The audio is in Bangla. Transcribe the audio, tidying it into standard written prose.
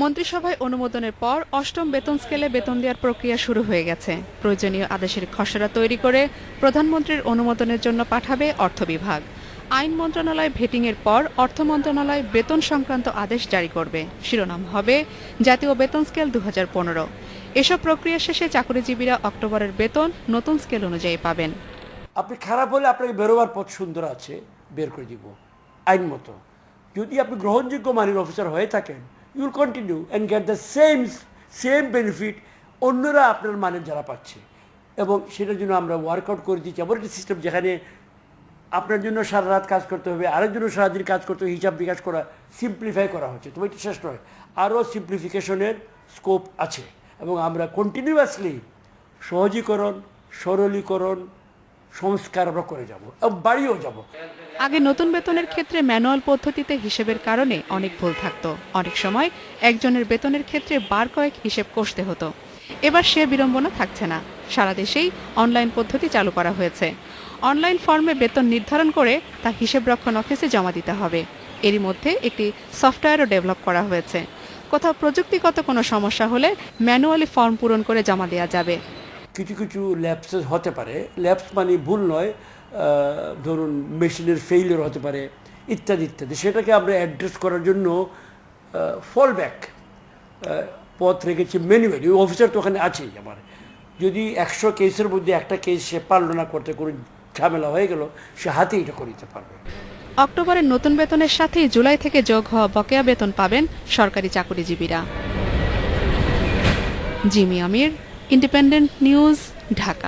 মন্ত্রিসভায় অনুমোদনের পর অষ্টম বেতন স্কেলে বেতন দেওয়ার প্রক্রিয়া শুরু হয়ে গেছে। প্রয়োজনীয় আদেশের খসড়া তৈরি করে প্রধানমন্ত্রীর অনুমোদনের জন্য পাঠাবে অর্থ বিভাগ। আইন মন্ত্রণালয় ভেটিংয়ের পর অর্থ মন্ত্রণালয় বেতন সংক্রান্ত আদেশ জারি করবে। শিরোনাম হবে জাতীয় বেতন স্কেল 2015। এসব প্রক্রিয়া শেষে চাকরিজীবীরা অক্টোবরের বেতন নতুন স্কেল অনুযায়ী পাবেন। আপনি খারাপ হলে আপনাকে বেরোবার পথ সুন্দর আছে, বের করে দিব আইন মতো। যদি আপনি গ্রহণযোগ্য মানের অফিসার হয়ে থাকেন, you will continue and get the same benefit অন্যরা আপনার মানের যারা পাচ্ছে। এবং সেটার জন্য আমরা ওয়ার্কআউট করে দিচ্ছি এমন একটি সিস্টেম যেখানে আপনার জন্য সারা রাত কাজ করতে হবে, আরেকজনের সারাদিন কাজ করতে হবে, হিসাব বিকাশ করা সিম্পলিফাই করা হচ্ছে। তবে এটি শেষ নয়, আরও সিম্পলিফিকেশনের স্কোপ আছে এবং আমরা কন্টিনিউয়াসলি সহজীকরণ, সরলীকরণ, সংস্কার আমরা করে যাব এবং বাড়িয়েও যাব। আগে নতুন বেতনের ক্ষেত্রে ম্যানুয়াল পদ্ধতিতে হিসেবের কারণে অনেক ভুল থাকতো। অনেক সময় একজনের বেতনের ক্ষেত্রে বার কয়েক হিসেব কষতে হতো। এবার সে বিড়ম্বনা থাকছে না। সারা দেশেই অনলাইন পদ্ধতি চালু করা হয়েছে। অনলাইন ফর্মে বেতন নির্ধারণ করে তা হিসেবরক্ষণ অফিসে জমা দিতে হবে। এরই মধ্যে একটি সফটওয়্যারও ডেভেলপ করা হয়েছে। কোথাও প্রযুক্তিগত কোনো সমস্যা হলে ম্যানুয়ালি ফর্ম পূরণ করে জমা দেওয়া যাবে। কিছু কিছু ল্যাপসেস হতে পারে, ল্যাপস মানে ভুল নয়, ধরুন মেশিনের ফেইলিওর হতে পারে ইত্যাদি ইত্যাদি। সেটাকে আমরা অ্যাড্রেস করার জন্য ফলব্যাক পথ রেখেছি ম্যানুয়ালি। ওই অফিসার তো ওখানে আছেই আমার। যদি 100 কেসের মধ্যে একটা কেস সে পারলো না করতে, কোনো ঝামেলা হয়ে গেল, সে হাতে এটা করে দিতে পারবে। অক্টোবরের নতুন বেতনের সাথেই জুলাই থেকে যোগ হওয়া বকেয়া বেতন পাবেন সরকারি চাকরিজীবীরা। জিমি আমির, ইন্ডিপেন্ডেন্ট নিউজ, ঢাকা।